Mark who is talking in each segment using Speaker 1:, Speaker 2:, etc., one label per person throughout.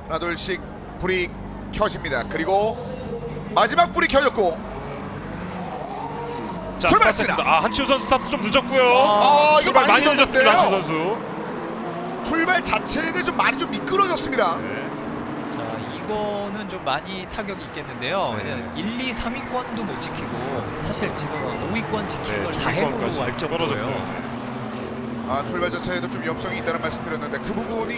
Speaker 1: 하나 둘씩 불이 켜집니다. 그리고 마지막 불이 켜졌고
Speaker 2: 자,
Speaker 1: 출발했습니다.
Speaker 2: 스타트했습니다. 한치우 선수 스타트 좀 늦었고요.
Speaker 1: 이거
Speaker 2: 출발 많이
Speaker 1: 많이
Speaker 2: 늦었습니다.
Speaker 1: 늦었는데요.
Speaker 2: 한치우 선수.
Speaker 1: 출발 자체가 좀 많이 좀 미끄러졌습니다.
Speaker 2: 네.
Speaker 3: 자, 이거는 좀 많이 타격이 있겠는데요.
Speaker 2: 네.
Speaker 3: 이제 1, 2, 3위권도 못 지키고 사실 지금 5위권 지킨
Speaker 2: 네,
Speaker 3: 걸 다 해보고
Speaker 2: 중위권까지
Speaker 3: 할
Speaker 2: 떨어졌어요.
Speaker 3: 정도예요.
Speaker 1: 출발 자체에도 좀 위험성이 있다는 말씀드렸는데 그 부분이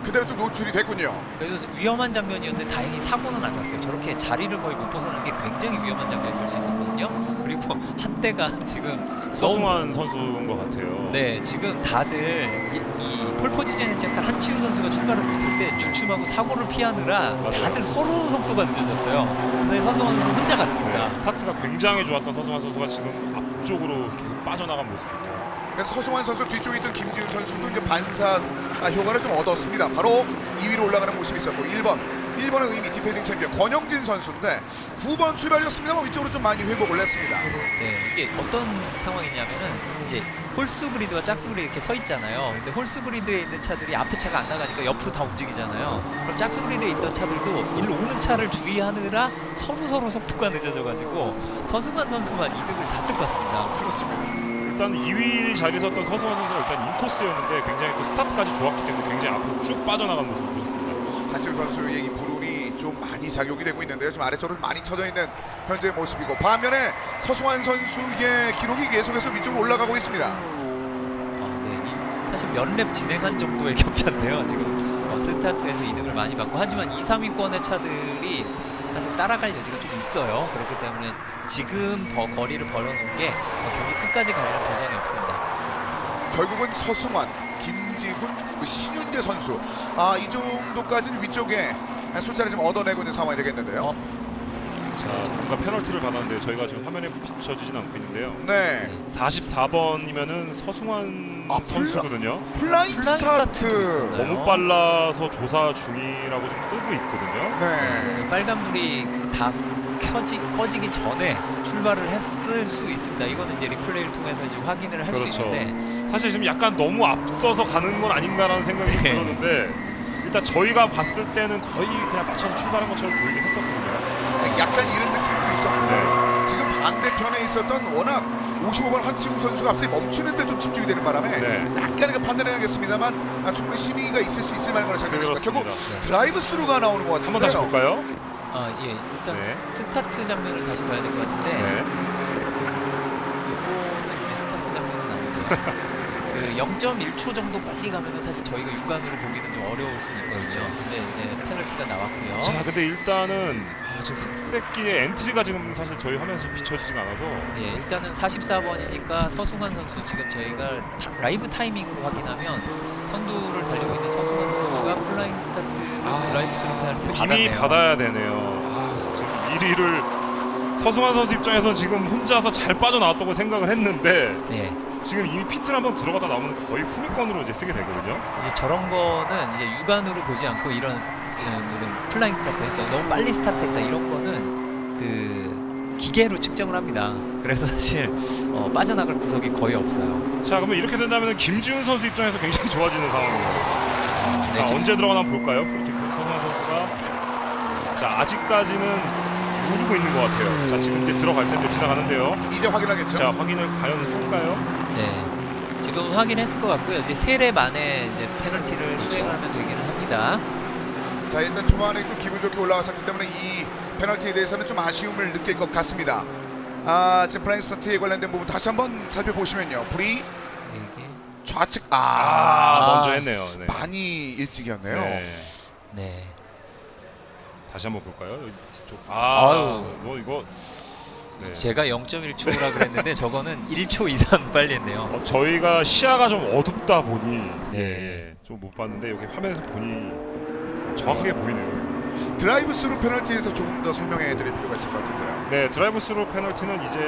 Speaker 1: 그대로 좀 노출이 됐군요.
Speaker 3: 그래서 위험한 장면이었는데 다행히 사고는 안 났어요. 저렇게 자리를 거의 못 벗어나는 게 굉장히 위험한 장면이 될 수 있었거든요. 그리고 한때가 지금
Speaker 2: 서승환 선수인 것 같아요.
Speaker 3: 네, 지금 다들 이 폴포지션에 시작한 한치우 선수가 출발을 못할 때 주춤하고 사고를 피하느라
Speaker 2: 맞아요.
Speaker 3: 다들 서로 속도가 늦어졌어요. 그래서 서승환 선수 혼자 갔습니다.
Speaker 2: 네, 스타트가 굉장히 좋았던 서승환 선수가 지금 앞쪽으로 계속 빠져나간 모습입니다.
Speaker 1: 그래서 서승환 선수 뒤쪽에 있던 김지훈 선수도 이제 반사 효과를 좀 얻었습니다. 바로 2위로 올라가는 모습이 있었고 1번의 의미 디펜딩 챔피언 권영진 선수인데 9번 출발이었습니다만 위쪽으로 좀 많이 회복을 했습니다.
Speaker 3: 네, 이게 어떤 상황이냐면은 이제 홀수 그리드와 짝수 그리드 이렇게 서 있잖아요. 근데 홀수 그리드에 있는 차들이 앞에 차가 안 나가니까 옆으로 다 움직이잖아요. 그럼 짝수 그리드에 있던 차들도 일로 오는 차를 주의하느라 서로 속도가 늦어져가지고 서승환 선수만 이득을 잔뜩 봤습니다.
Speaker 1: 그렇습니다.
Speaker 2: 일단 2위 자리에 섰던 서승환 선수가 일단 인코스였는데 굉장히 또 스타트까지 좋았기 때문에 굉장히 앞으로 쭉 빠져나간 모습을 보셨습니다.
Speaker 1: 한치우 선수의 이 불운이 좀 많이 작용이 되고 있는데요. 좀 아래쪽으로 많이 쳐져 있는 현재의 모습이고 반면에 서승환 선수의 기록이 계속해서 위쪽으로 올라가고 있습니다.
Speaker 3: 네, 사실 몇 랩 진행한 정도의 격차인데요. 지금 스타트에서 이득을 많이 받고 하지만 2, 3위권의 차들이 사실 따라갈 여지가 좀 있어요. 그렇기 때문에 지금 거리를 벌여놓은 게 경기 끝까지 가려는 보장이 없습니다.
Speaker 1: 결국은 서승환, 김지훈, 신윤재 선수 이 정도까지는 위쪽에 숫자를 좀 얻어내고 있는 상황이 되겠는데요.
Speaker 2: 자, 뭔가 페널티를 받았는데 저희가 지금 화면에 비춰지진 않고 있는데요.
Speaker 1: 네.
Speaker 2: 44번이면은 서승환 선수거든요.
Speaker 1: 플라잉 스타트.
Speaker 3: 있었나요?
Speaker 2: 너무 빨라서 조사 중이라고 좀 뜨고 있거든요.
Speaker 1: 네.
Speaker 3: 빨간불이 다 꺼지기 전에 출발을 했을 수 있습니다. 이거는 이제 리플레이를 통해서 이제 확인을 할 수
Speaker 2: 그렇죠.
Speaker 3: 있는데
Speaker 2: 사실 지금 약간 너무 앞서서 가는 건 아닌가라는 생각이
Speaker 3: 네.
Speaker 2: 들었는데 일단 저희가 봤을 때는 거의 그냥 맞춰서 출발한 것처럼 보이긴 했었거든요.
Speaker 1: 약간 이런 느낌도 있었고
Speaker 2: 네.
Speaker 1: 지금 반대편에 있었던 워낙 55번 한치우 선수가 갑자기 멈추는데 좀 집중이 되는 바람에
Speaker 2: 네.
Speaker 1: 약간의 그 판단해야겠습니다만 충분히 시비가 있을 수 있을 만한 걸 생각했습니다. 결국
Speaker 2: 그렇습니다.
Speaker 1: 드라이브 스루가 나오는 것 같은데요.
Speaker 2: 한번 다시 볼까요?
Speaker 3: 예, 일단
Speaker 2: 네.
Speaker 3: 스타트 장면을 다시 봐야 될 것 같은데
Speaker 2: 네.
Speaker 3: 이거는 이제 스타트 장면은 아니고요. 그 0.1초 정도 빨리 가면은 사실 저희가 육안으로 보기는 좀 어려울 수는 있거든요. 근데 이제 페널티가 나왔고요.
Speaker 2: 자, 근데 일단은 지금 흑색기의 엔트리가 지금 사실 저희 화면에서 비춰지지가 않아서
Speaker 3: 예, 일단은 44번이니까 서승환 선수 지금 저희가 라이브 타이밍으로 확인하면 선두를 달리고 있는 서승환 선수가 플라잉 스타트 드라이브 스루 페널티를
Speaker 2: 이미
Speaker 3: 받았네요.
Speaker 2: 받아야 되네요. 지금 1위를 서승환 선수 입장에서 지금 혼자서 잘 빠져나왔다고 생각을 했는데
Speaker 3: 예,
Speaker 2: 지금 이미 피트를 한번 들어가다 나오면 거의 후미권으로 이제 쓰게 되거든요.
Speaker 3: 이제 저런 거는 이제 육안으로 보지 않고 이런 플라잉 스타트했다, 너무 빨리 스타트했다 이런 거는 그 기계로 측정을 합니다. 그래서 사실 빠져나갈 구석이 거의 없어요.
Speaker 2: 자, 그러면 이렇게 된다면 김지훈 선수 입장에서 굉장히 좋아지는 상황이에요.
Speaker 3: 네,
Speaker 2: 자,
Speaker 3: 지금
Speaker 2: 언제 들어가나 한번 볼까요? 프리킥 서승환 선수가 자, 아직까지는 모르고 있는 것 같아요. 자, 지금 이제 들어갈 텐데 지나가는데요.
Speaker 1: 이제 확인하겠죠.
Speaker 2: 자, 확인을 과연 할까요?
Speaker 3: 네, 지금 확인했을 것 같고요. 이제 3랩 안에 이제 페널티를 수행을 하면 되기는 합니다.
Speaker 1: 자, 일단 초반에 좀 기분 좋게 올라왔었기 때문에 이 페널티에 대해서는 좀 아쉬움을 느낄 것 같습니다. 지금 플라잉 스타트에 관련된 부분 다시 한번 살펴보시면요. 불이
Speaker 3: 이게
Speaker 1: 좌측
Speaker 2: 먼저 했네요. 네.
Speaker 1: 많이 일찍이었네요.
Speaker 2: 네.
Speaker 3: 네.
Speaker 2: 다시 한번 볼까요? 여기 뒤쪽.
Speaker 3: 아유.
Speaker 2: 뭐 이거. 네.
Speaker 3: 제가 0.1초라 그랬는데 저거는 1초 이상 빨리 했네요.
Speaker 2: 저희가 시야가 좀 어둡다 보니
Speaker 3: 네.
Speaker 2: 좀 못 봤는데 여기 화면에서 보니 정확하게 보이네요.
Speaker 1: 드라이브 스루 페널티에서 조금 더 설명해 드릴 필요가 있을 것 같은데요.
Speaker 2: 네, 드라이브 스루 페널티는 이제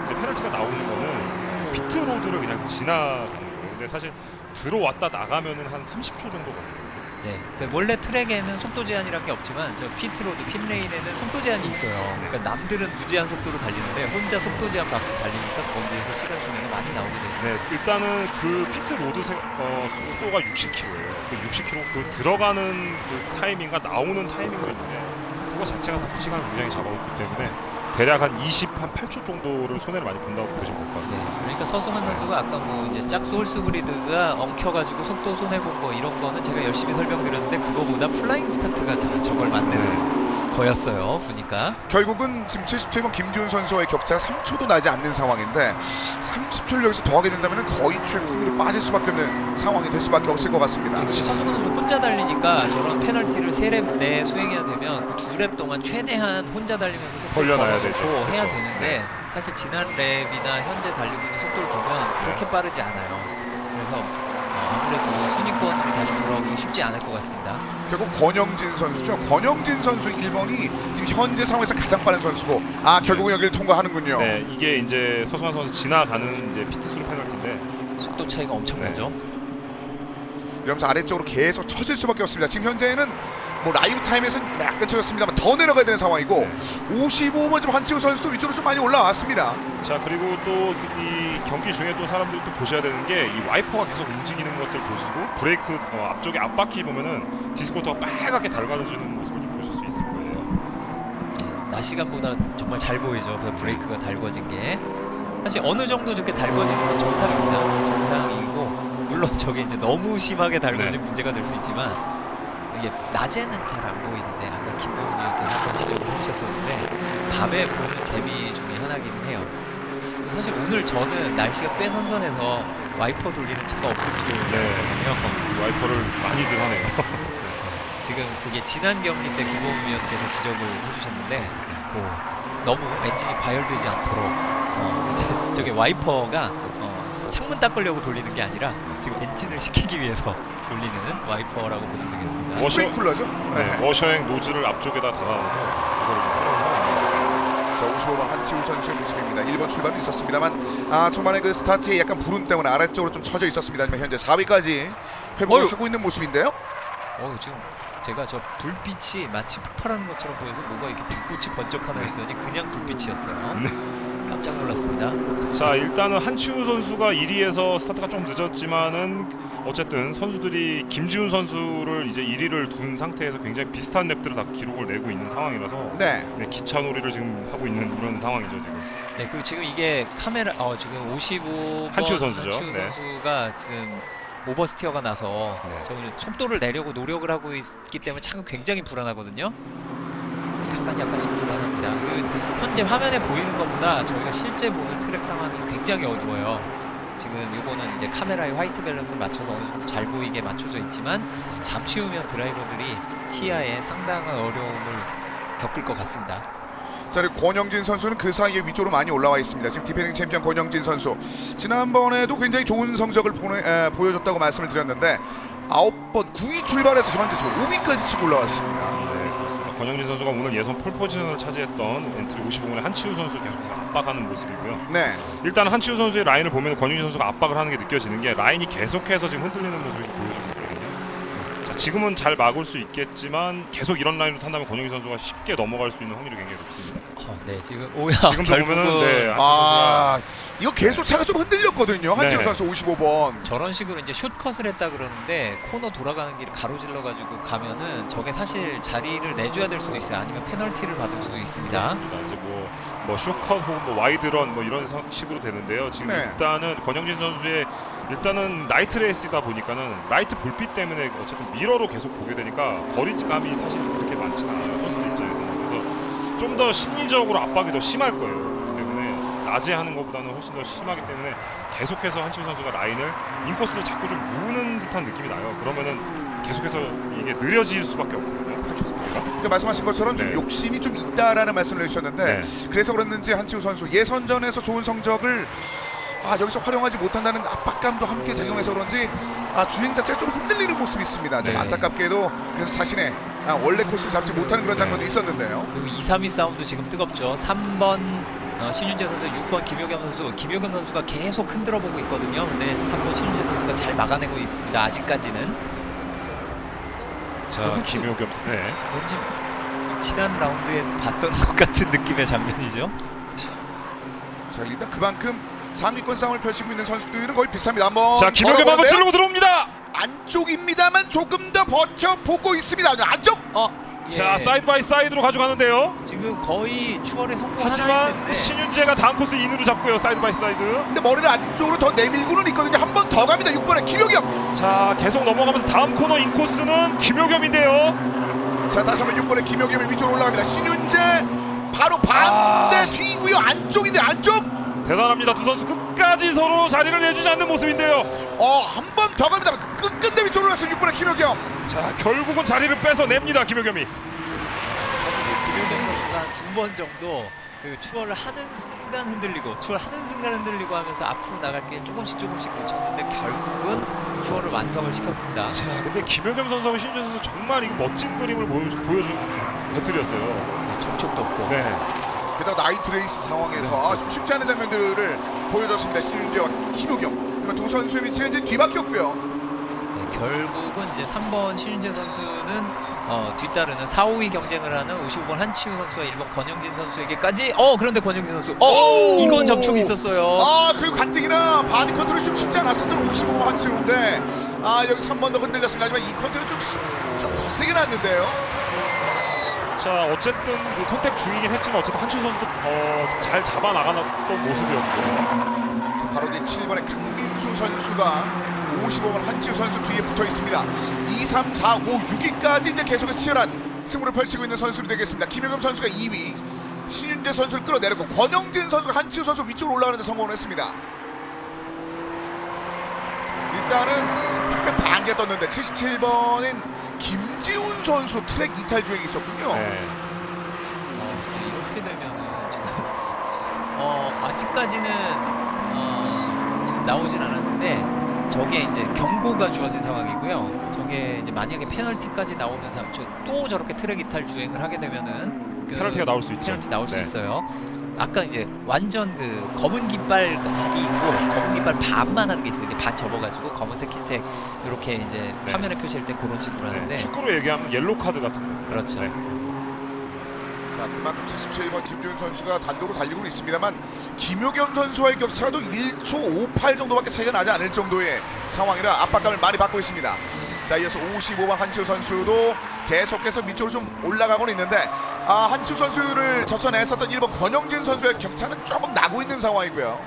Speaker 2: 페널티가 나오는 거는 피트 로드를 그냥 지나가는 거예요. 근데 사실 들어왔다 나가면은 한 30초 정도 걸려요.
Speaker 3: 네, 원래 트랙에는 속도 제한이란 게 없지만 저 피트로드 핀레인에는 속도 제한이 있어요. 그러니까 남들은 무제한 속도로 달리는데 혼자 속도 제한 받고 달리니까 거기에서 시간 손해가 많이 나오게 돼 있어요.
Speaker 2: 네, 일단은 그 피트 로드 속도가 60km예요. 그 60km 그 들어가는 그 타이밍과 나오는 타이밍도 있는데 그거 자체가 사실 시간을 굉장히 잡아먹기 때문에 대략 한 8초 정도를 손해를 많이 본다고 보시면 될 것 같아요.
Speaker 3: 네, 그러니까 서승환 선수가 아까 뭐 이제 짝수 홀수 그리드가 엉켜가지고 속도 손해 본 거 이런 거는 제가 열심히 설명드렸는데 그거보다 플라잉 스타트가 저걸 만드는 거였어요. 보니까.
Speaker 1: 결국은 지금 77번 김지훈 선수와의 격차가 3초도 나지 않는 상황인데 30초를 여기서 더하게 된다면 거의 최후위로 빠질 수밖에 없는 상황이 될 수밖에 없을 것 같습니다.
Speaker 3: 서승환 선수 혼자 달리니까 저런 페널티를 3랩 내에 수행해야 되면 그 2랩 동안 최대한 혼자 달리면서 속도를
Speaker 2: 벌려놔야
Speaker 3: 걸어놓고
Speaker 2: 되죠.
Speaker 3: 해야
Speaker 2: 그렇죠.
Speaker 3: 되는데 사실 지난 랩이나 현재 달리고 있는 속도를 보면 그렇게 빠르지 않아요. 그래서 아무래도 순위권으로 다시 돌아오기 쉽지 않을 것 같습니다.
Speaker 1: 결국 권영진 선수죠. 권영진 선수 1번이 지금 현재 상황에서 가장 빠른 선수고 결국은 여기를 통과하는군요.
Speaker 2: 네, 이게 이제 서승환 선수 지나가는 이제 피트스루 페널티인데
Speaker 3: 속도 차이가 엄청나죠.
Speaker 1: 이러면서 아래쪽으로 계속 쳐질 수밖에 없습니다. 지금 현재는 뭐 라이브 타임에서는 약간 쳐졌습니다만 더 내려가야 되는 상황이고 55번 지금 한치우 선수도 위쪽으로 좀 많이 올라왔습니다.
Speaker 2: 자, 그리고 또 이 경기 중에 또 사람들이 또 보셔야 되는 게 이 와이퍼가 계속 움직이는 것들 보시고 브레이크 앞쪽에 앞바퀴 보면은 디스코터가 빨갛게 달궈주는 모습을 좀 보실 수 있을 거예요.
Speaker 3: 낮 시간보다 정말 잘 보이죠. 그래서 브레이크가 달궈진 게 사실 어느 정도 저렇게 달궈지는 건 정상입니다. 정상이고 물론 저게 이제 너무 심하게 달궈진 문제가 될 수 있지만 이게 낮에는 잘 안 보이는데 아까 김동훈 위원께서 한번 지적을 해주셨었는데 밤에 보는 재미 중에 하나기는 해요. 사실 오늘 저는 날씨가 꽤 선선해서 와이퍼 돌리는 차가 없을 줄알았거든요.
Speaker 2: 와이퍼를 많이들 하네요.
Speaker 3: 지금 그게 지난 경기 때 김동훈 위원께서 지적을 해주셨는데 너무 엔진이 과열되지 않도록 저게 와이퍼가 창문 닦으려고 돌리는 게 아니라 지금 엔진을 식히기 위해서 돌리는 와이퍼라고 보시면 되겠습니다.
Speaker 1: 스프링쿨러죠.
Speaker 2: 네, 워셔행 노즐을 앞쪽에다 달아놔서 그거를 좀 활용하는 거죠.
Speaker 1: 자, 55번 한치우 선수의 모습입니다. 1번 출발은 있었습니다만 초반에 그 스타트에 약간 불운 때문에 아래쪽으로 좀 처져 있었습니다. 하지만 현재 4위까지 회복을 하고 있는 모습인데요.
Speaker 3: 지금 제가 저 불빛이 마치 폭발하는 것처럼 보여서 뭐가 이렇게 불꽃이 번쩍하나 했더니 그냥 불빛이었어요. 깜짝 놀랐습니다.
Speaker 2: 자, 일단은 한치우 선수가 1위에서 스타트가 좀 늦었지만은 어쨌든 선수들이 김지훈 선수를 이제 1위를 둔 상태에서 굉장히 비슷한 랩들을 다 기록을 내고 있는 상황이라서
Speaker 1: 네.
Speaker 2: 기차놀이를 지금 하고 있는 이런 상황이죠 지금.
Speaker 3: 네, 그리고 지금 이게 카메라 지금 55번
Speaker 2: 한치우 선수죠.
Speaker 3: 한치우
Speaker 2: 네.
Speaker 3: 선수가 지금 오버스티어가 나서 저 속도를 내려고 노력을 하고 있기 때문에 차가 굉장히 불안하거든요. 약간씩 불안합니다. 현재 화면에 보이는 것보다 저희가 실제 보는 트랙 상황이 굉장히 어두워요. 지금 요거는 이제 카메라의 화이트 밸런스를 맞춰서 어느 정도 잘 보이게 맞춰져 있지만 잠시 후면 드라이버들이 시야에 상당한 어려움을 겪을 것 같습니다.
Speaker 1: 자, 그리고 권영진 선수는 그 사이에 위쪽으로 많이 올라와 있습니다. 지금 디펜딩 챔피언 권영진 선수 지난번에도 굉장히 좋은 성적을 보여줬다고 말씀을 드렸는데 9번 9위 출발해서 현재 지금 5위까지 치고 올라왔습니다.
Speaker 2: 네, 그렇습니다. 권영진 선수가 오늘 예선 폴 포지션을 차지했던 엔트리 55번의 한치우 선수를 계속해서 압박하는 모습이고요.
Speaker 1: 네.
Speaker 2: 일단 한치우 선수의 라인을 보면 권영진 선수가 압박을 하는 게 느껴지는 게 라인이 계속해서 지금 흔들리는 모습이 좀 보여주고 있거든요. 자, 지금은 잘 막을 수 있겠지만 계속 이런 라인으로 탄다면 권영진 선수가 쉽게 넘어갈 수 있는 확률이 굉장히 높습니다.
Speaker 3: 네, 지금
Speaker 2: 지금도 보면은
Speaker 1: 이거 계속 차가 좀 흔들렸거든요. 한치우
Speaker 2: 네.
Speaker 1: 선수 55번.
Speaker 3: 저런 식으로 이제 숏컷을 했다 그러는데 코너 돌아가는 길을 가로질러 가지고 가면은 저게 사실 자리를 내줘야 될 수도 있어요. 아니면 페널티를 받을 수도 있습니다.
Speaker 2: 그렇습니다. 이제 뭐 쇼컷 혹은 뭐 와이드런 뭐 이런 식으로 되는데요. 지금
Speaker 1: 네.
Speaker 2: 일단은 권영진 선수의 일단은 나이트 레이스다 보니까는 라이트 불빛 때문에 어쨌든 미러로 계속 보게 되니까 거리감이 사실 그렇게 많지가 않아요. 선수들 입장에서는. 그래서 좀 더 심리적으로 압박이 더 심할 거예요. 그렇기 때문에 낮에 하는 것보다는 훨씬 더 심하기 때문에 계속해서 한치우 선수가 라인을 인코스를 자꾸 좀 모으는 듯한 느낌이 나요. 그러면은 계속해서 이게 느려질 수밖에 없거든요.
Speaker 1: 그러니까 말씀하신 것처럼 좀
Speaker 2: 네.
Speaker 1: 욕심이 좀 있다라는 말씀을 해주셨는데 그래서 그랬는지 한치우 선수 예선전에서 좋은 성적을 여기서 활용하지 못한다는 압박감도 함께 작용해서 그런지 주행 자체가 좀 흔들리는 모습이 있습니다. 좀 안타깝게도 그래서 자신의 원래 코스를 잡지 못하는 그런 장면도 있었는데요.
Speaker 3: 그 2, 3위 싸움도 지금 뜨겁죠. 3번 신윤재 선수, 6번 김효겸 선수가 계속 흔들어 보고 있거든요. 근데 3번 신윤재 선수가 잘 막아내고 있습니다. 아직까지는.
Speaker 2: 자,
Speaker 3: 그것도
Speaker 2: 김효겸. 네.
Speaker 3: 왠지 지난 라운드에도 봤던 것 같은 느낌의 장면이죠.
Speaker 1: 자, 일단 그만큼 상위권 싸움을 펼치고 있는 선수들은 거의 비슷합니다. 한번
Speaker 2: 자, 김효겸 한번
Speaker 1: 걸어보는데요.
Speaker 2: 찌르고 들어옵니다.
Speaker 1: 안쪽입니다만 조금 더 버텨보고 있습니다. 안쪽.
Speaker 3: 예.
Speaker 2: 자, 사이드 바이 사이드로 가져가는데요.
Speaker 3: 지금 거의 추월에 성공하나
Speaker 2: 하지만
Speaker 3: 했는데
Speaker 2: 신윤재가 다음 코스 인으로 잡고요. 사이드 바이 사이드.
Speaker 1: 근데 머리를 안쪽으로 더 내밀고는 있거든요. 한 번 더 갑니다. 6번에 김효겸.
Speaker 2: 자, 계속 넘어가면서 다음 코너 인코스는 김효겸인데요.
Speaker 1: 자, 다시 한번 6번에 김효겸이 위쪽으로 올라갑니다. 신윤재 바로 반대 뒤고요. 안쪽인데 안쪽.
Speaker 2: 대단합니다. 두 선수 끝까지 서로 자리를 내주지 않는 모습인데요.
Speaker 1: 한 번 더 갑니다. 끝끝내 위쪽으로 올라서 6번에 김효겸.
Speaker 2: 자, 결국은 자리를 뺏어냅니다. 김효겸이.
Speaker 3: 사실 김효겸 선수가 한 2번 정도 그 추월을 하는 순간 흔들리고 추월하는 순간 흔들리고 하면서 앞으로 나갈 게 조금씩 놓쳤는데 결국은 추월을 완성을 시켰습니다.
Speaker 2: 자, 근데 김효겸 선수하고 신윤재 선수 정말 이거 멋진 그림을 보여준 배틀이었어요.
Speaker 3: 접촉도 없고.
Speaker 2: 네.
Speaker 1: 게다가 나이트 레이스 상황에서 쉽지 않은 장면들을 보여줬습니다. 신윤재와 김효겸. 두 선수의 위치가 이제 뒤바뀌었고요.
Speaker 3: 네, 결국은 이제 3번 신윤재 선수는 뒤따르는 4, 5위 경쟁을 하는 55번 한치우 선수와 1번 권영진 선수에게까지 그런데 권영진 선수
Speaker 1: 오!
Speaker 3: 이건 접촉이 있었어요.
Speaker 1: 그리고 가뜩이나 바디 컨트롤이 좀 쉽지 않았었던 55번 한치우인데 여기 3번 더 흔들렸습니다. 하지만 이 컨택은 좀 거세게 났는데요.
Speaker 2: 자, 어쨌든 그 컨택 중이긴 했지만 어쨌든 한치우 선수도 좀 잘 잡아 나가던 모습이었고요.
Speaker 1: 자, 바로 이제 7번의 강민수 선수가 55번 한치우 선수 뒤에 붙어 있습니다. 2, 3, 4, 5, 6위까지 이제 계속해서 치열한 승부를 펼치고 있는 선수들이 되겠습니다. 김효겸 선수가 2위, 신윤재 선수를 끌어내렸고 권영진 선수가 한치우 선수 위쪽으로 올라가는 데 성공을 했습니다. 일단은 한 반개 떴는데 77번인 김지훈 선수 트랙 이탈 주행이 있었군요.
Speaker 2: 네.
Speaker 3: 이렇게 되면은 지금 아직까지는 지금 나오진 않았는데 저게 이제 경고가 주어진 상황이고요. 저게 이제 만약에 페널티까지 나오는 상황, 또 저렇게 트랙 이탈 주행을 하게 되면은
Speaker 2: 페널티가 나올 수 있죠.
Speaker 3: 페널티 나올 수
Speaker 2: 네.
Speaker 3: 있어요. 아까 이제 완전 그 검은 깃발이 있고 검은 깃발 반만 하는 게 있어요. 이게 반 접어가지고 검은색, 흰색 이렇게 이제
Speaker 2: 네.
Speaker 3: 화면에 표시할 때 그런 식으로 하는데
Speaker 2: 네. 축구로 얘기하면 옐로 카드 같은 거.
Speaker 3: 그렇죠.
Speaker 2: 네.
Speaker 1: 자, 그만큼 77번 김지훈 선수가 단독으로 달리고는 있습니다만 김효겸 선수와의 격차도 1초 58 정도밖에 차이가 나지 않을 정도의 상황이라 압박감을 많이 받고 있습니다. 자, 이어서 55번 한치우 선수도 계속해서 밑쪽으로 좀 올라가고는 있는데 한치우 선수를 젖혀냈었던 1번 권영진 선수의 격차는 조금 나고 있는 상황이고요.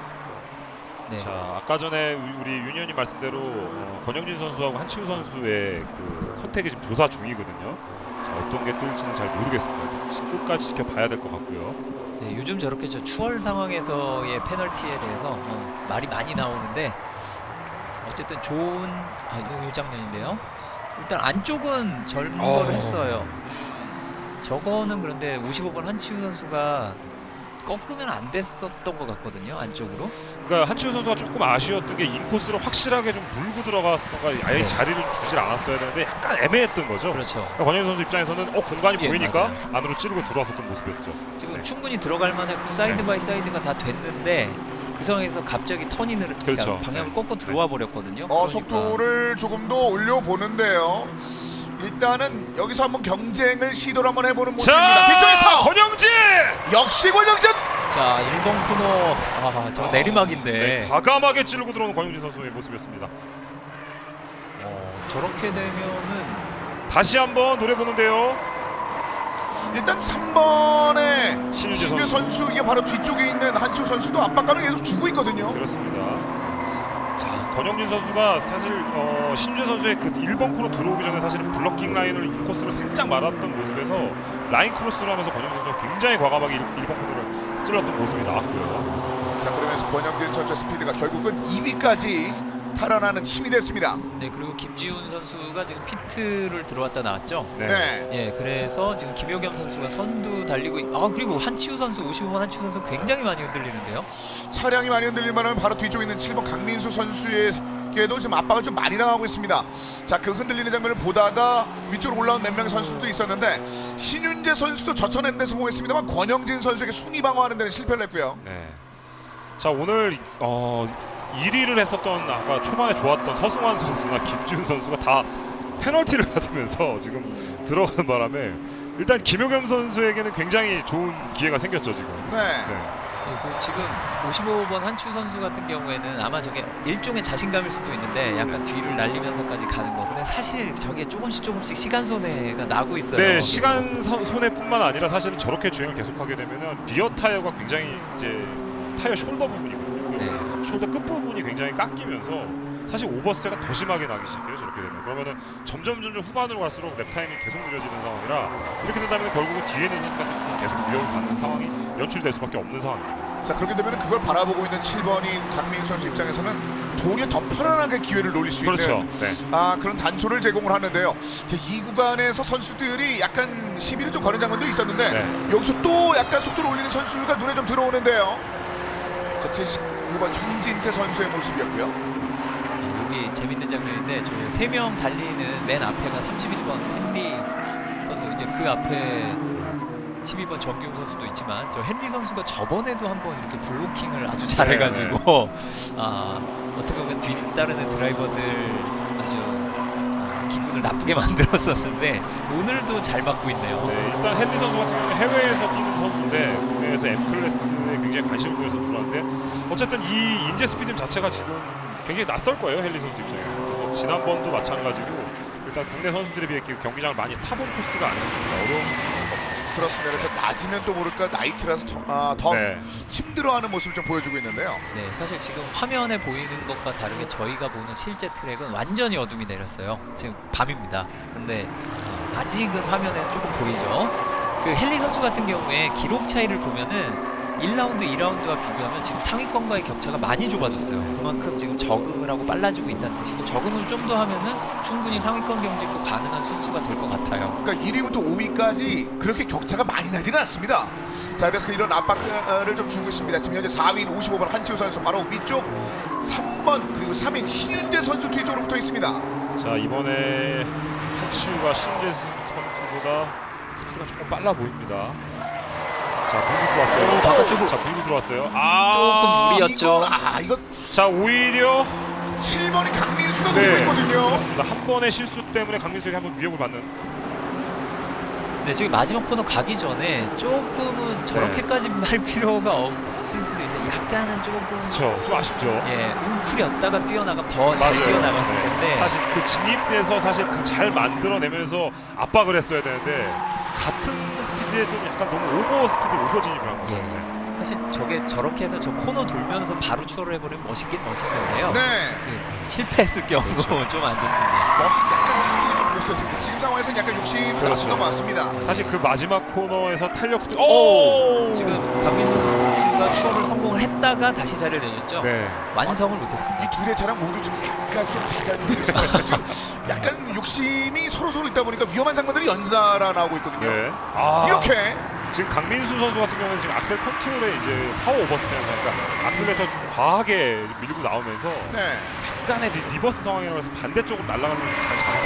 Speaker 3: 네.
Speaker 2: 자, 아까 전에 우리 윤현이 말씀대로 권영진 선수하고 한치우 선수의 그 컨택이 지금 조사 중이거든요. 자, 어떤 게 뜰지는 잘 모르겠습니다. 끝까지 지켜봐야 될 것 같고요.
Speaker 3: 네, 요즘 저렇게 추월 상황에서의 페널티에 대해서 말이 많이 나오는데 어쨌든 좋은 이 장면인데요. 일단 안쪽은 젊은 거를 했어요. 저거는 그런데 55번 한치우 선수가 꺾으면 안 됐었던 것 같거든요. 안쪽으로.
Speaker 2: 그러니까 한치우 선수가 조금 아쉬웠던 게 인코스를 확실하게 좀 물고 들어갔어가 아예
Speaker 3: 네.
Speaker 2: 자리를 주질 않았어야 되는데 약간 애매했던 거죠.
Speaker 3: 그렇죠.
Speaker 2: 그러니까 권영진 선수 입장에서는 공간이
Speaker 3: 예,
Speaker 2: 보이니까
Speaker 3: 맞아요.
Speaker 2: 안으로 찌르고 들어왔었던 모습이었죠.
Speaker 3: 지금
Speaker 2: 네.
Speaker 3: 충분히 들어갈 만했고 사이드
Speaker 2: 네.
Speaker 3: 바이 사이드가 다 됐는데 그 상황에서 갑자기 턴인을
Speaker 2: 그렇죠.
Speaker 3: 방향을
Speaker 2: 네.
Speaker 3: 꺾고 들어와 버렸거든요. 그러니까
Speaker 1: 속도를 조금 더 올려보는데요. 일단은 여기서 한번 경쟁을 시도를 한번 해보는 모습입니다.
Speaker 2: 자,
Speaker 1: 뒤쪽에서
Speaker 2: 권영진!
Speaker 1: 역시 권영진!
Speaker 3: 자, 1번 코너 저 내리막인데
Speaker 2: 네, 과감하게 찌르고 들어오는 권영진 선수의 모습이었습니다.
Speaker 3: 저렇게 되면은
Speaker 2: 다시 한번 노려보는데요.
Speaker 1: 일단 3번의
Speaker 2: 신윤재
Speaker 1: 신유 선수 이게 바로 뒤쪽에 있는 한치우 선수도 압박감을 계속 주고 있거든요.
Speaker 2: 그렇습니다. 자, 권영진 선수가 사실 신재 선수의 그 1번 코너 들어오기 전에 사실은 블러킹 라인을 인코스를 살짝 말았던 모습에서 라인 크로스를 하면서 권영진 선수가 굉장히 과감하게 1번 코너를 찔렀던 모습이 나왔고요.
Speaker 1: 자, 그러면서 권영진 선수의 스피드가 결국은 2위까지 탈환하는 힘이 됐습니다.
Speaker 3: 네, 그리고 김지훈 선수가 지금 피트를 들어왔다 나왔죠.
Speaker 1: 네.
Speaker 3: 예, 그래서 지금 김효겸 선수가 선두 달리고 그리고 한치우 선수 55번 한치우 선수 굉장히 많이 흔들리는데요.
Speaker 1: 차량이 많이 흔들리면 바로 뒤쪽에 있는 7번 강민수 선수에게도 지금 압박을 좀 많이 당하고 있습니다. 자, 그 흔들리는 장면을 보다가 위쪽으로 올라온 몇 명의 선수들도 있었는데 신윤재 선수도 젖혀내는 데 성공했습니다만 권영진 선수에게 순위 방어하는 데는 실패를 했고요.
Speaker 2: 네. 자, 오늘 1위를 했었던 아까 초반에 좋았던 서승환 선수나 김지훈 선수가 다 페널티를 받으면서 지금 들어가는 바람에 일단 김효겸 선수에게는 굉장히 좋은 기회가 생겼죠 지금.
Speaker 1: 네.
Speaker 3: 그 지금 55번 한추 선수 같은 경우에는 아마 저게 일종의 자신감일 수도 있는데 약간 뒤를 날리면서까지 가는 거. 근데 사실 저게 조금씩 시간 손해가 나고 있어요.
Speaker 2: 네,
Speaker 3: 계속.
Speaker 2: 시간 손해뿐만 아니라 사실은 저렇게 주행을 계속하게 되면은 리어 타이어가 굉장히 이제 타이어 숄더 부분이거든요.
Speaker 3: 네.
Speaker 2: 숄더 끝 부분이 굉장히 깎이면서 사실 오버스테가 더 심하게 나기 시작해요. 저렇게 되면 그러면은 점점 후반으로 갈수록 랩 타임이 계속 느려지는 상황이라 이렇게 된다면 결국은 뒤에 있는 선수가 계속 위협을 받는 상황이 연출될 수밖에 없는 상황입니다.
Speaker 1: 자, 그렇게 되면 그걸 바라보고 있는 7번인 강민 선수 입장에서는 도리어 더 편안하게 기회를 노릴 수
Speaker 2: 그렇죠.
Speaker 1: 있는
Speaker 2: 네.
Speaker 1: 그런 단초를 제공을 하는데요. 자, 이 구간에서 선수들이 약간 시비를 좀 거는 장면도 있었는데
Speaker 2: 네.
Speaker 1: 여기서 또 약간 속도를 올리는 선수가 눈에 좀 들어오는데요. 자, 79번 현진태 선수의 모습이었고요.
Speaker 3: 여기 재밌는 장면인데 저 3명 달리는 맨 앞에가 31번 헨리 선수, 이제 그 앞에 12번 정기웅 선수도 있지만 저 헨리 선수가 저번에도 한번 이렇게 블로킹을 아주 잘해가지고 어떻게 보면 뒤따르는 드라이버들 아주 기분을 나쁘게 만들었었는데 오늘도 잘 맞고 있네요.
Speaker 2: 네, 일단 헨리 선수 같은 경우는 해외에서 뛰는 선수인데 국내에서 M클래스에 굉장히 관심을 보여서 들어왔는데 어쨌든 이 인제 스피드 자체가 지금 굉장히 낯설 거예요, 헨리 선수 입장에서. 그래서 지난번도 마찬가지로 일단 국내 선수들에 비해 경기장을 많이 타본 코스가 아니었습니다. 어려운 코스일 겁니다.
Speaker 1: 그렇습니다. 그래서 낮이면 또 모를까 나이트라서 더
Speaker 2: 네.
Speaker 1: 힘들어하는 모습을 좀 보여주고 있는데요.
Speaker 3: 네, 사실 지금 화면에 보이는 것과 다르게 저희가 보는 실제 트랙은 완전히 어둠이 내렸어요. 지금 밤입니다. 근데 아직은 화면에 조금 보이죠. 그 헨리 선수 같은 경우에 기록 차이를 보면은 1라운드, 2라운드와 비교하면 지금 상위권과의 격차가 많이 좁아졌어요. 그만큼 지금 적응을 하고 빨라지고 있다는 뜻이고 적응을 좀 더 하면은 충분히 상위권 경쟁도 가능한 순수가 될 것 같아요.
Speaker 1: 그러니까 1위부터 5위까지 그렇게 격차가 많이 나지는 않습니다. 자, 그래서 이런 압박을 좀 주고 있습니다. 지금 현재 4위인 55번 한치우 선수 바로 위쪽 3번 그리고 3인 신윤재 선수 뒤쪽으로 붙어 있습니다.
Speaker 2: 자, 이번에 한치우가 신재 선수보다 스피드가 조금 빨라 보입니다. 자, 불고 들어왔어요.
Speaker 3: 바깥쪽으로.
Speaker 2: 자, 불고 들어왔어요.
Speaker 3: 조금 무리였죠.
Speaker 1: 이거
Speaker 2: 자, 오히려
Speaker 1: 7번이 강민수가
Speaker 2: 네,
Speaker 1: 노리고 있거든요.
Speaker 2: 그렇습니다. 한 번의 실수 때문에 강민수에게 한번 위협을 받는.
Speaker 3: 네, 지금 마지막 코너 가기 전에 조금은 저렇게까지 할 필요가 없을 수도 있는데 약간은 조금
Speaker 2: 그렇죠. 좀 아쉽죠.
Speaker 3: 웅크렸다가 뛰어나가면 더 잘 뛰어나갔을 텐데
Speaker 2: 사실 그 진입에서 사실 잘 만들어내면서 압박을 했어야 되는데 같은 스피드에 좀 약간 너무 오버 스피드, 오버 진입을 한 거예요.
Speaker 3: 예. 사실 저게 저렇게 해서 저 코너 돌면서 바로 추월을 해버리면 멋있긴 멋있는데요.
Speaker 1: 네.
Speaker 3: 실패했을 경우
Speaker 2: 그렇죠.
Speaker 3: 좀 안 좋습니다.
Speaker 1: 약간 뒤쪽에 좀 보였어야 되는데 지금 상황에서는 약간 욕심이
Speaker 2: 그렇죠.
Speaker 1: 나서 넘어왔습니다.
Speaker 2: 사실 그 마지막 코너에서 탄력 스피드.
Speaker 3: 지금 강민수 선수가 추월을 성공을 했다가 다시 자리를 내줬죠.
Speaker 2: 네.
Speaker 3: 완성을 못했습니다.
Speaker 1: 이 두 대 차량 모두 좀 약간 좀 자잘되고 있습니다. 지금 약간 욕심이 서로 있다 보니까 위험한 장면들이 연달아 나오고 있거든요.
Speaker 2: 네.
Speaker 1: 이렇게
Speaker 2: 지금 강민수 선수 같은 경우는 지금 악셀 컨트롤에 이제 파워 오버스트라는 그러니까 악셀레터 좀 과하게 밀고 나오면서
Speaker 1: 네.
Speaker 2: 약간의 리버스 상황이라고 해서 반대쪽으로 날아가는 걸 잘 잡아요.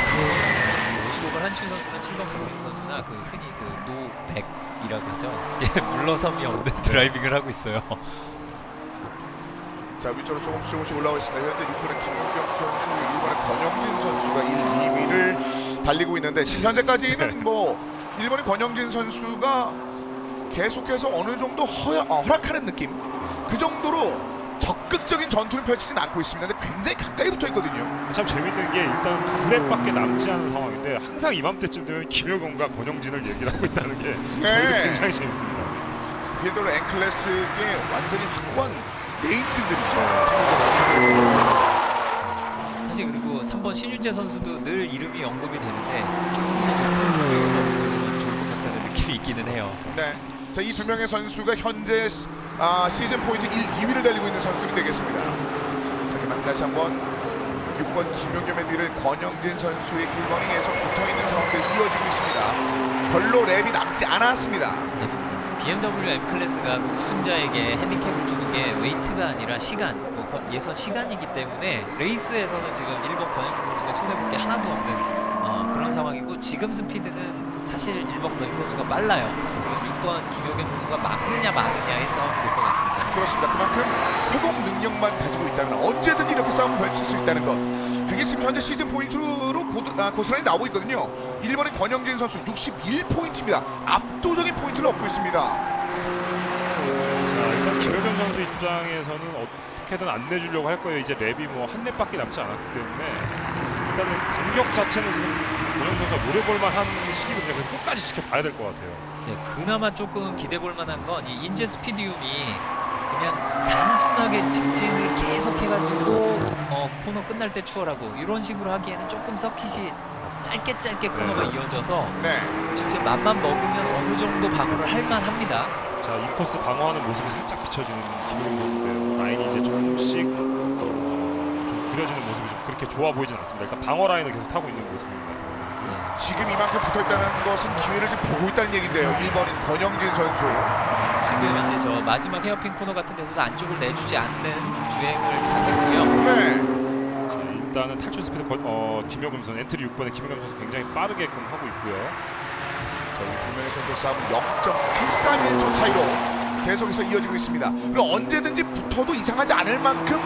Speaker 3: 55번 한춘 선수나 7번 강민수 선수나 그 흔히 그 노백이라고 하죠. 이제 물러섬이 없는 드라이빙을 하고 있어요.
Speaker 1: 자, 위쪽으로 조금씩 올라오고 있습니다. 현재 6번의 김유경 선수, 1번의 권영진 선수가 1, 2위를 달리고 있는데 지금 현재까지는 뭐 1번의 권영진 선수가 계속해서 어느 정도 허락하는 느낌, 그 정도로 적극적인 전투를 펼치진 않고 있습니다. 근데 굉장히 가까이 붙어 있거든요.
Speaker 2: 참 재밌는 게 일단 두 랩밖에 남지 않은 상황인데 항상 이맘때쯤 되면 김효경과 권영진을 얘기를 하고 있다는 게 저희도 굉장히 재밌습니다.
Speaker 1: 비엔돌로 N클래스의 완전히 확고한 네임들이죠.
Speaker 3: 사실 그리고 3번 신윤재 선수도 늘 이름이 언급이 되는데 조금 더 높은 수준에서 좋을 것 같다는 느낌이 있기는 해요.
Speaker 1: 네. 자, 이 두 명의 선수가 현재 시즌 포인트 1, 2위를 달리고 있는 선수들이 되겠습니다. 자, 그럼 다시 한번 6번 김효겸의 뒤를 권영진 선수의 1번이에서 붙어있는 상황들이 이어지고 있습니다. 별로 랩이 남지 않았습니다.
Speaker 3: BMW M 클래스가 그 우승자에게 핸디캡을 주는 게 웨이트가 아니라 시간, 예선 시간이기 때문에 레이스에서는 지금 1번 권영진 선수가 손해볼 게 하나도 없는 그런 상황이고 지금 스피드는 사실 1번 권영진 선수가 빨라요. 지금 6번 김효겸 선수가 막느냐 마느냐의 싸움이 될 것 같습니다.
Speaker 1: 그렇습니다. 그만큼 회복 능력만 가지고 있다면 언제든 이렇게 싸움을 펼칠 수 있다는 것. 그게 지금 현재 시즌 포인트로 고스란히 나오고 있거든요. 1번의 권영진 선수 61포인트입니다. 압도적인 포인트를 얻고 있습니다.
Speaker 2: 자, 일단 김효경 선수 입장에서는 어떻게든 안 내주려고 할 거예요. 이제 랩이 뭐 한 랩밖에 남지 않았기 때문에 일단은 간격 자체는 지금 권영 선수가 노려볼 만한 시기거든요. 그래서 끝까지 지켜봐야 될 것 같아요.
Speaker 3: 네, 그나마 조금 기대볼 만한 건 이 인제 스피디움이 그냥 단순하게 직진을 계속 해가지고 코너 끝날 때 추월하고 이런 식으로 하기에는 조금 서킷이 짧게 코너가 이어져서
Speaker 1: 네.
Speaker 3: 진짜 맘만 먹으면 어느 정도 방어를 할 만합니다.
Speaker 2: 자, 인코스 방어하는 모습이 살짝 비춰지는 김효경 선수인데요. 라인이 이제 조금씩 좀 그려지는 모습이 좀 그렇게 좋아 보이진 않습니다. 일단 방어 라인을 계속 타고 있는 모습입니다.
Speaker 1: 지금 이만큼 붙어있다는 것은 기회를 지금 보고 있다는 얘기인데요. 1번인 권영진 선수.
Speaker 3: 지금 이제 저 마지막 헤어핀 코너 같은 데서도 안쪽을 내주지 않는 주행을 잘했고요.
Speaker 1: 네.
Speaker 2: 자, 일단은 탈출 스피드 김효경 선수 엔트리 6번의 김효경 선수 굉장히 빠르게끔 하고 있고요.
Speaker 1: 자, 이 두 명의 선수 싸움은 0.831초 차이로 계속해서 이어지고 있습니다. 그리고 언제든지 붙어도 이상하지 않을 만큼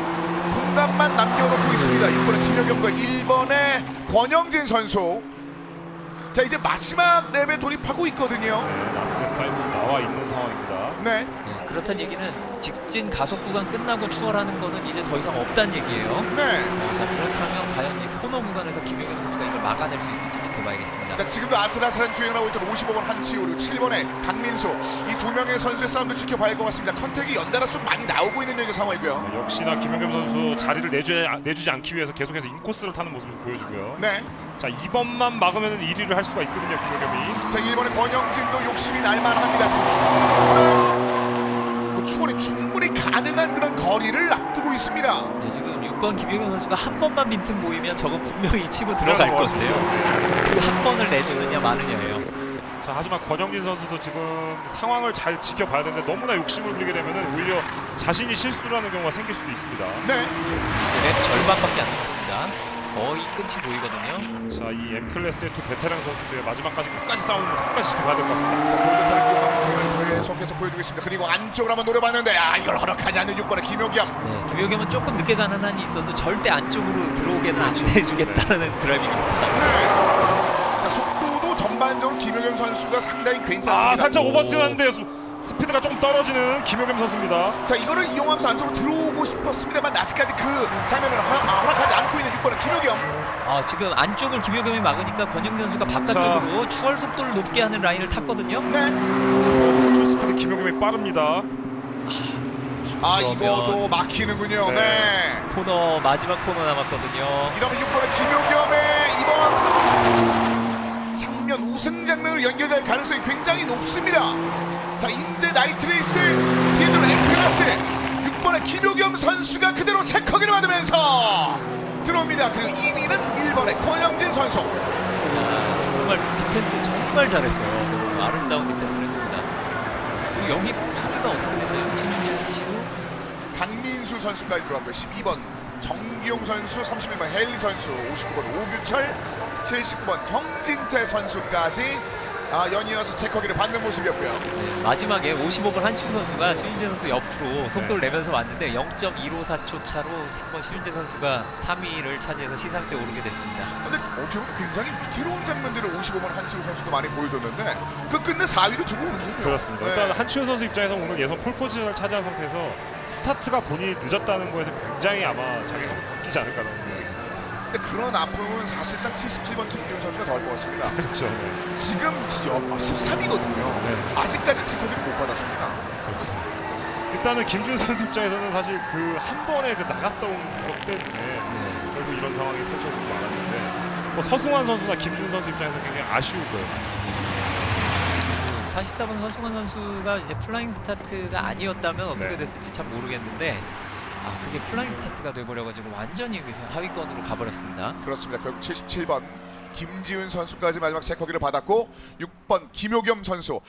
Speaker 1: 공간만 남겨놓고 있습니다. 6번의 김효경과 1번의 권영진 선수. 자, 이제 마지막 랩에 돌입하고 있거든요.
Speaker 2: 네, 라스트 사이드로 나와 있는 상황입니다.
Speaker 1: 네.
Speaker 3: 네, 그렇다는 얘기는 직진 가속 구간 끝나고 추월하는 거는 이제 더 이상 없다는 얘기예요.
Speaker 1: 네.
Speaker 3: 자, 그렇다면 과연 이 코너 구간에서 김효경 선수가 이걸 막아낼 수 있을지 지켜봐야겠습니다.
Speaker 1: 자, 지금도 아슬아슬한 주행을 하고 있던 55번 한치우 그리고 7번의 강민수, 이 두 명의 선수의 싸움도 지켜봐야 할 것 같습니다. 컨택이 연달아 좀 많이 나오고 있는 현재 상황이고요.
Speaker 2: 역시나 김효경 선수 자리를 내주지 않기 위해서 계속해서 인코스를 타는 모습을 보여주고요.
Speaker 1: 네.
Speaker 2: 자, 2번만 막으면 1위를 할 수가 있거든요, 김효경이.
Speaker 1: 자, 1번의 권영진도 욕심이 날만합니다. 지금 추월이 충분히 가능한 그런 거리를 앞두고 있습니다.
Speaker 3: 네, 지금 6번 김효경 선수가 한 번만 빈틈 보이면 저건 분명히 치고 들어갈 건데요. 그 한 번을 내주느냐 마느냐예요.
Speaker 2: 자, 하지만 권영진 선수도 지금 상황을 잘 지켜봐야 되는데 너무나 욕심을 부리게 되면 오히려 자신이 실수를 하는 경우가 생길 수도 있습니다.
Speaker 1: 네.
Speaker 3: 이제 랩 절반밖에 안 남았습니다. 거의 끝이 보이거든요.
Speaker 2: 자, 이 M클래스의 두 베테랑 선수들 마지막까지 끝까지 싸우는 모습 끝까지 지켜봐야 될 것 같습니다.
Speaker 1: 자, 공전사를 이용한 모습을 계속해서 보여주고 있습니다. 그리고 안쪽으로 한번 노려봤는데 이걸 허락하지 않는 6번의 김효경.
Speaker 3: 네, 김효경은 조금 늦게 가는 한이 있어도 절대 안쪽으로 들어오게는 안 해주겠다는 드라이빙입니다.
Speaker 1: 네. 자, 속도도 전반적으로 김효경 선수가 상당히 괜찮습니다.
Speaker 2: 살짝 오버스윙하는데 스피드가 좀 떨어지는 김효경 선수입니다.
Speaker 1: 자, 이거를 이용하면서 안쪽으로 들어오고 싶었습니다만 아직까지 그 장면을 허락하지 않고 있는 6번의 김효경.
Speaker 3: 지금 안쪽을 김효경이 막으니까 권영진 선수가 바깥쪽으로 추월 속도를 높게 하는 라인을 탔거든요.
Speaker 1: 네.
Speaker 2: 탈출 스피드 김효경이 빠릅니다.
Speaker 3: 그러면-
Speaker 1: 이거도 막히는군요.
Speaker 2: 네.
Speaker 1: 네.
Speaker 3: 코너 마지막 코너 남았거든요.
Speaker 1: 이러면 6번의 김효겸의 이번 장면 우승 장면으로 연결될 가능성이 굉장히 높습니다. 자, 인제 나이트레이스 비엔돌 M클래스 6번의 김효겸 선수가 그대로 체크기를 받으면서 들어옵니다. 그리고 2위는 1번의 권영진 선수.
Speaker 3: 정말 디펜스 정말 잘했어요. 너무 아름다운 디펜스를 했습니다. 그리고 여기 풀이가 어떻게 됐나요? 신윤진 씨로
Speaker 1: 강민수 선수까지 들어왔고요. 12번 정기용 선수, 31번 헨리 선수, 59번 오규철, 79번 형진태 선수까지 연이어서 체크기를 받는 모습이었고요.
Speaker 3: 네, 마지막에 55번 한치우 선수가 신윤재 선수 옆으로 속도를 내면서 왔는데 0.154초 차로 3번 신윤재 선수가 3위를 차지해서 시상대 오르게 됐습니다.
Speaker 1: 근데 어떻게 보면 굉장히 위태로운 장면들을 55번 한치우 선수도 많이 보여줬는데 그 끝내 4위로 들어오는군요.
Speaker 2: 그렇습니다.
Speaker 1: 네.
Speaker 2: 일단 한치우 선수 입장에서 오늘 예선 폴포지션을 차지한 상태에서 스타트가 본인이 늦었다는 거에서 굉장히 아마 자기가 바뀌지 않을까라는 생각이 듭니다.
Speaker 1: 근데 그런 앞으로는 사실상 77번 김기훈 선수가 더 할 것 같습니다.
Speaker 2: 그렇죠. 네.
Speaker 1: 지금 13위거든요.
Speaker 2: 네.
Speaker 1: 아직까지 체크기를 못 받았습니다.
Speaker 2: 그렇군요. 일단은 김준 선수 입장에서는 사실 그 한 번에 그 나갔다 온 것 때문에
Speaker 3: 네.
Speaker 2: 결국 이런 상황이 펼쳐지고 말았는데 뭐 서승환 선수나 김준 선수 입장에서 굉장히 아쉬우고요.
Speaker 3: 44번 서승환 선수가 이제 플라잉 스타트가 아니었다면 어떻게
Speaker 2: 네.
Speaker 3: 됐을지 참 모르겠는데 그게 플라잉 스타트가 돼버려가지고 완전히 하위권으로 가버렸습니다.
Speaker 1: 그렇습니다. 결국 77번 김지훈 선수까지 마지막 체크기를 받았고 6번 김효겸 선수,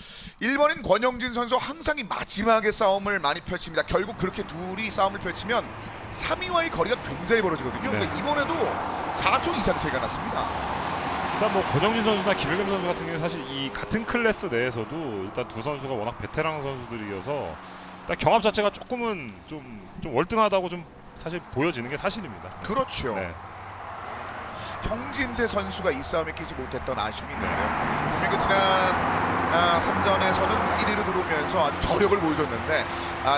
Speaker 1: 1번인 권영진 선수 항상 이 마지막에 싸움을 많이 펼칩니다. 결국 그렇게 둘이 싸움을 펼치면 3위와의 거리가 굉장히 벌어지거든요.
Speaker 2: 네.
Speaker 1: 근데 이번에도 4초 이상 차이가 났습니다.
Speaker 2: 일단 뭐 권영진 선수나 김효겸 선수 같은 경우는 사실 이 같은 클래스 내에서도 일단 두 선수가 워낙 베테랑 선수들이어서 일단 경합 자체가 조금은 좀 월등하다고 좀 사실 보여지는 게 사실입니다.
Speaker 1: 그렇죠.
Speaker 2: 네.
Speaker 1: 형진태 선수가 이 싸움에 끼지 못했던 아쉬움이 있는데요. 분명히 지난 3전에서는 1위로 들어오면서 아주 저력을 보여줬는데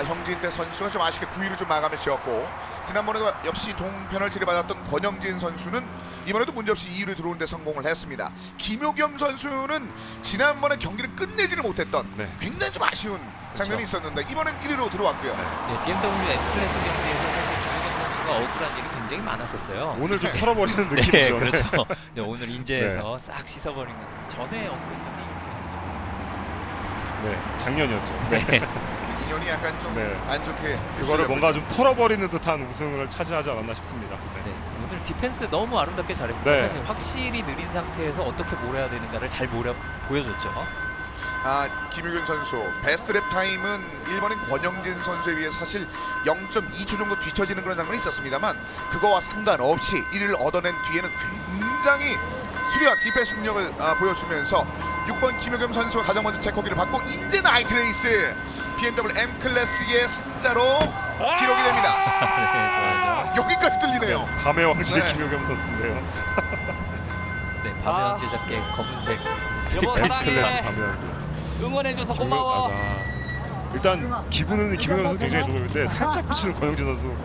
Speaker 1: 형진태 선수가 좀 아쉽게 9위를 좀 마감해 지었고, 지난번에도 역시 동페널티를 받았던 권영진 선수는 이번에도 문제없이 2위로 들어오는데 성공을 했습니다. 김효겸 선수는 지난번에 경기를 끝내지를 못했던
Speaker 2: 네.
Speaker 1: 굉장히 좀 아쉬운 장면이
Speaker 2: 그렇죠.
Speaker 1: 있었는데 이번엔 1위로 들어왔고요.
Speaker 3: 네, BMW M클래스 경기에서 사실 김효겸 선수가 억울한 일이 굉장히 많았었어요.
Speaker 2: 오늘 좀 털어버리는
Speaker 3: 네,
Speaker 2: 느낌이죠.
Speaker 3: 그렇죠. 네, 오늘 인제에서 싹 씻어버리면서 전에 억울했던 게 인제죠.
Speaker 2: 네, 작년이었죠.
Speaker 3: 네.
Speaker 1: 인연이 약간 좀
Speaker 2: 네.
Speaker 1: 안 좋게
Speaker 2: 그거를 뭔가 좀 털어버리는 듯한 우승을 차지하지 않았나 싶습니다. 네.
Speaker 3: 네, 오늘 디펜스 너무 아름답게 잘했습니다.
Speaker 2: 네.
Speaker 3: 사실 확실히 느린 상태에서 어떻게 몰아야 되는가를 잘 보여줬죠.
Speaker 1: 김효균 선수 베스트 랩 타임은 일본인 권영진 선수에 비해 사실 0.2초 정도 뒤처지는 그런 장면이 있었습니다만, 그거와 상관없이 1위를 얻어낸 뒤에는 굉장히 수려한 디펜스 능력을 보여주면서 6번 김효겸 선수가 가장 먼저 체커기를 받고 인제 나이트 레이스 BMW M 클래스의 승자로 기록이 됩니다.
Speaker 3: 네, 좋아요.
Speaker 1: 여기까지 들리네요.
Speaker 2: 밤의 왕실
Speaker 1: 네.
Speaker 2: 김효겸 선수인데요.
Speaker 3: 네, 밤의 왕제 작게 검은색
Speaker 4: 여보
Speaker 2: 클래스
Speaker 4: 사랑해.
Speaker 2: 밤의 왕실.
Speaker 4: 응원해줘서 고마워.
Speaker 2: 일단 기분은 김효겸 선수 굉장히 좋은데 살짝 비치는 권영진 선수.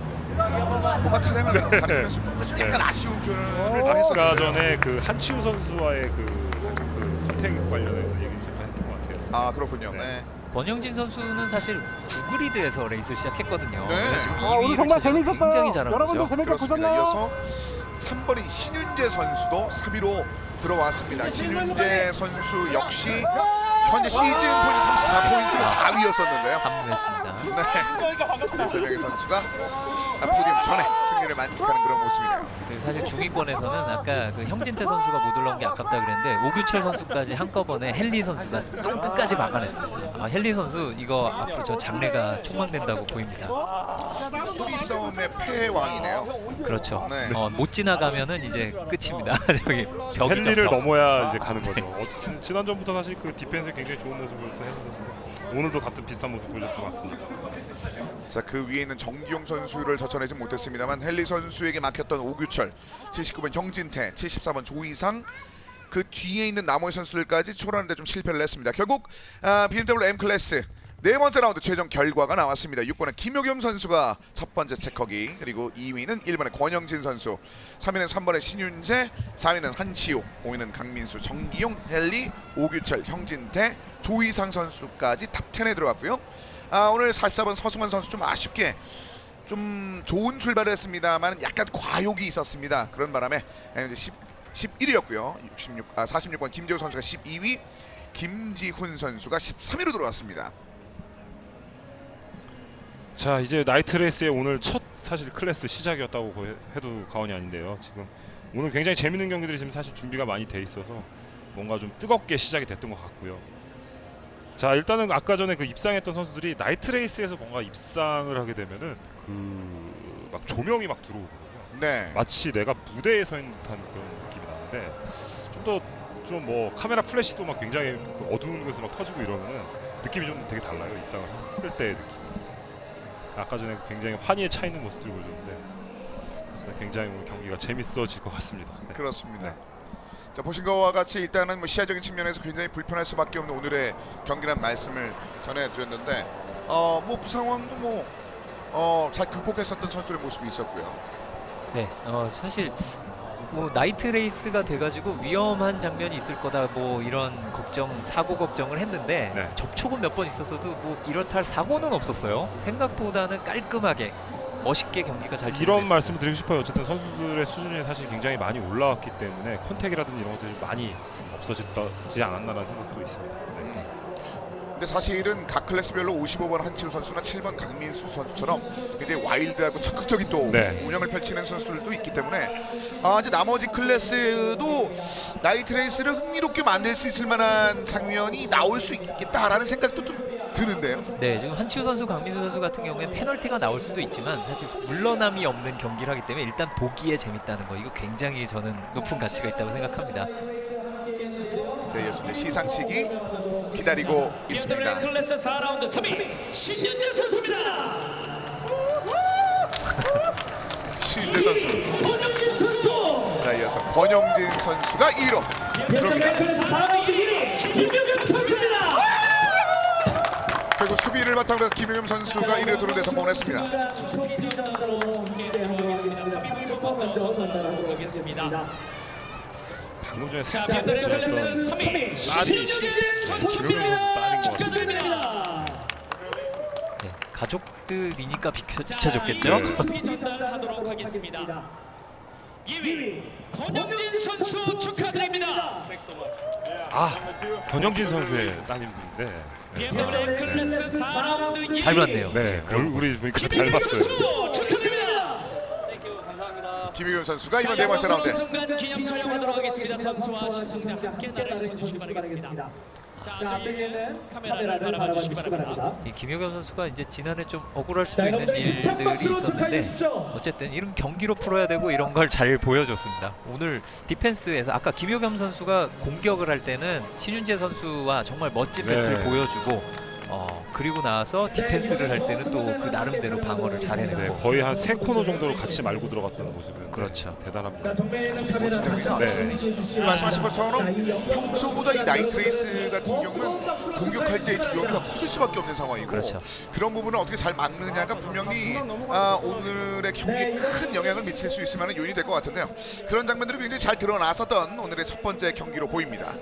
Speaker 1: 뭔가 차량을 가리키면서 뭔가 좀 약간 아쉬운 표현을
Speaker 2: 아까
Speaker 1: 했었는데요.
Speaker 2: 전에 그 한치우 선수와의 그 사실 그 컨택 관련해서 얘기 잠깐 했던 것 같아요.
Speaker 1: 그렇군요.
Speaker 2: 네.
Speaker 1: 네.
Speaker 3: 권영진 선수는 사실 9그리드에서 레이스를 시작했거든요.
Speaker 1: 네.
Speaker 3: 그래서 지금
Speaker 5: 오늘
Speaker 3: 2위를
Speaker 5: 정말
Speaker 3: 지금
Speaker 5: 재밌었어요.
Speaker 3: 굉장히 잘하고
Speaker 5: 여러분도
Speaker 3: 있죠.
Speaker 5: 재밌게
Speaker 1: 그렇습니다.
Speaker 5: 보셨나요?
Speaker 1: 이어서 3번인 신윤재 선수도 3위로 들어왔습니다. 신윤재 선수 역시 현재 시즌 포인트 34포인트로 4위였었는데요.
Speaker 3: 합류했습니다.
Speaker 1: 네. 이 세 명의 선수가 포디움 전에 승리를 만끽하는 그런 모습이네요.
Speaker 3: 그리고 사실 중위권에서는 아까 그 형진태 선수가 못 올라온 게 아깝다 그랬는데 오규철 선수까지 한꺼번에 헨리 선수가 또 끝까지 막아냈습니다. 헨리 선수 이거 앞으로 저 장래가 촉망된다고 보입니다.
Speaker 1: 소리 싸움의 패왕이네요.
Speaker 3: 그렇죠.
Speaker 1: 네.
Speaker 3: 못 지나가면은 이제 끝입니다. 저기 벽이죠.
Speaker 2: 헨리를
Speaker 3: 벽.
Speaker 2: 넘어야 이제 가는 거죠. 지난전부터 사실 그 디펜스에 굉장히 좋은 모습을 보였던 헨리 선수. 오늘도 같은 비슷한 모습 보여줬던 것 같습니다.
Speaker 1: 자, 그 위에 있는 정기용 선수를 젖혀내지 못했습니다만 헨리 선수에게 막혔던 오규철, 79번 형진태, 74번 조이상, 그 뒤에 있는 나머지 선수들까지 초월하는데 좀 실패를 했습니다. 결국 BMW M 클래스 네 번째 라운드 최종 결과가 나왔습니다. 6번은 김효겸 선수가 첫 번째 체커기, 그리고 2위는 1번의 권영진 선수, 3위는 3번의 신윤재, 4위는 한치호, 5위는 강민수, 정기용, 헨리, 오규철, 형진태, 조이상 선수까지 탑 10에 들어갔고요. 오늘 44번 서승환 선수 좀 아쉽게 좀 좋은 출발을 했습니다만 약간 과욕이 있었습니다. 그런 바람에 이제 11위였고요. 46번 김재우 선수가 12위, 김지훈 선수가 13위로 들어왔습니다.
Speaker 2: 자, 이제 나이트 레이스의 오늘 첫 사실 클래스 시작이었다고 해도 과언이 아닌데요. 지금 오늘 굉장히 재밌는 경기들이 지금 사실 준비가 많이 돼 있어서 뭔가 좀 뜨겁게 시작이 됐던 것 같고요. 자, 일단은 아까 전에 그 입상했던 선수들이 나이트 레이스에서 뭔가 입상을 하게 되면은 그 막 조명이 막 들어오거든요.
Speaker 1: 네.
Speaker 2: 마치 내가 무대에 서 있는 듯한 그런 느낌이 나는데 좀 더 좀 뭐 카메라 플래시도 막 굉장히 그 어두운 곳에서 막 터지고 이러면은 느낌이 좀 되게 달라요. 입상을 했을 때의 느낌. 아까 전에 굉장히 환희에 차 있는 모습들을 보여줬는데 굉장히 오늘 경기가 재밌어질 것 같습니다. 네.
Speaker 1: 그렇습니다. 자, 보신 것과 같이 일단은 뭐 시야적인 측면에서 굉장히 불편할 수밖에 없는 오늘의 경기란 말씀을 전해드렸는데 뭐 그 상황도 잘 극복했었던 선수들의 모습이 있었고요.
Speaker 3: 네, 사실 뭐 나이트 레이스가 돼가지고 위험한 장면이 있을 거다 뭐 이런 사고 걱정을 했는데
Speaker 2: 네.
Speaker 3: 접촉은 몇 번 있었어도 뭐 이렇다 할 사고는 없었어요. 생각보다는 깔끔하게 멋있게 경기가 잘 진행됐습니다.
Speaker 2: 이런 말씀을 드리고 싶어요. 어쨌든 선수들의 수준이 사실 굉장히 많이 올라왔기 때문에 컨택이라든지 이런 것들이 많이 좀 없어지지 않았나라는 생각도 있습니다. 네.
Speaker 1: 근데 사실은 각 클래스별로 55번 한치우 선수나 7번 강민수 선수처럼 굉장히 와일드하고 적극적인 또
Speaker 2: 네.
Speaker 1: 운영을 펼치는 선수들도 있기 때문에 이제 나머지 클래스도 나이트 레이스를 흥미롭게 만들 수 있을 만한 장면이 나올 수 있겠다라는 생각도 좀 드는데요.
Speaker 3: 네, 지금 한치우 선수, 강민수 선수 같은 경우에는 페널티가 나올 수도 있지만 사실 물러남이 없는 경기를 하기 때문에 일단 보기에 재밌다는 거 이거 굉장히 저는 높은 가치가 있다고 생각합니다.
Speaker 1: 자, 이어서 이제 시상식이 기다리고 있습니다.
Speaker 4: 클래스 4라운드 3위 신윤재 선수입니다.
Speaker 1: 신윤재 선수. 자, 이어서 이어서 권영진 선수가 2위로 들어옵니다. 결국 수비를 바탕으로 해서 김용현 선수가 1위로 들어오는 데 성공했습니다.
Speaker 2: 방금 전에
Speaker 4: 자,
Speaker 2: 살짝
Speaker 4: 밴드의
Speaker 2: 어떤
Speaker 4: 클래스 3위
Speaker 2: 딸이
Speaker 4: 신윤재 선수입니다.
Speaker 2: 딸인 것 같습니다.
Speaker 4: 축하드립니다.
Speaker 3: 네, 가족들이니까
Speaker 4: 자,
Speaker 3: 비춰줬겠죠.
Speaker 2: 네.
Speaker 4: 트로피 전달하도록 하겠습니다. 2위 권영진 선수 축하드립니다.
Speaker 2: 권영진 선수의 따님인데.
Speaker 4: BMW 클래스 4라운드 1위
Speaker 3: 닮았네요.
Speaker 2: 네, 얼굴이 보니까
Speaker 4: 김혜경
Speaker 2: 닮았어요.
Speaker 4: 선수 축하드립니다.
Speaker 1: 김용현 선수가 이번
Speaker 4: 자,
Speaker 1: 네 번째 라운드.
Speaker 4: 영광스러운 순간 기념 촬영하도록 하겠습니다. 선수와 시상자 함께 나를 서주시기 바라겠습니다. 자, 저희에게 카메라를 바라봐 주시기 바랍니다.
Speaker 3: 이 김효겸 선수가 이제 지난해 좀 억울할 수도 있는 일들이 있었는데 어쨌든 이런 경기로 풀어야 되고 이런 걸 잘 보여줬습니다. 오늘 디펜스에서 아까 김효겸 선수가 공격을 할 때는 신윤재 선수와 정말 멋진
Speaker 2: 네.
Speaker 3: 배틀 보여주고 그리고 나서 디펜스를 할 때는 또 그 나름대로 방어를 잘
Speaker 2: 네,
Speaker 3: 해내고
Speaker 2: 거의 한 3코너 정도를 같이 말고 들어갔던 모습은
Speaker 3: 그렇죠.
Speaker 2: 대단합니다.
Speaker 1: 멋진 장면이 나왔어요.
Speaker 2: 네.
Speaker 1: 말씀하신 것처럼 평소보다 이 나이트 레이스 같은 경우는 공격할 때의 두려움이 더 커질 수밖에 없는 상황이고
Speaker 3: 그렇죠.
Speaker 1: 그런 부분을 어떻게 잘 막느냐가 분명히 오늘의 경기에 큰 영향을 미칠 수 있을 만한 요인이 될 것 같은데요. 그런 장면들이 굉장히 잘 드러났었던 오늘의 첫 번째 경기로 보입니다.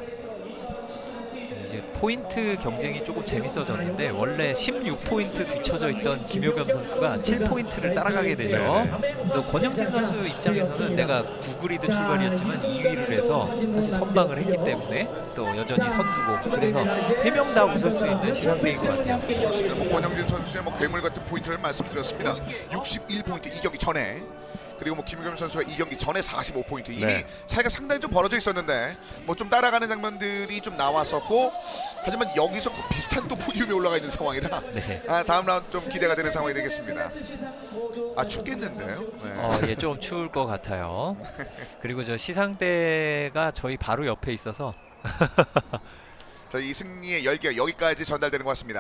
Speaker 3: 이제 포인트 경쟁이 조금 재밌어졌는데 원래 16포인트 뒤쳐져 있던 김효겸 선수가 7포인트를 따라가게 되죠. 또 권영진 선수 입장에서는 내가 9그리드 출발이었지만 2위를 해서 사실 선방을 했기 때문에 또 여전히 선두고 그래서 3명 다 웃을 수 있는 시상대인 것 같아요.
Speaker 1: 그렇습니다. 권영진 선수의 괴물 같은 포인트를 말씀드렸습니다. 61포인트 이 경기 전에 그리고 김유겸 선수가 이 경기 전에 45포인트 이미
Speaker 2: 네.
Speaker 1: 차이가 상당히 좀 벌어져 있었는데 좀 따라가는 장면들이 좀 나왔었고 하지만 여기서 비슷한 또 포디움에 올라가 있는 상황이라
Speaker 3: 네.
Speaker 1: 다음 라운드 좀 기대가 되는 상황이 되겠습니다. 춥겠는데요? 네.
Speaker 3: 예, 좀 추울 것 같아요. 그리고 저 시상대가 저희 바로 옆에 있어서
Speaker 1: 자, 이 승리의 열기가 여기까지 전달되는 것 같습니다.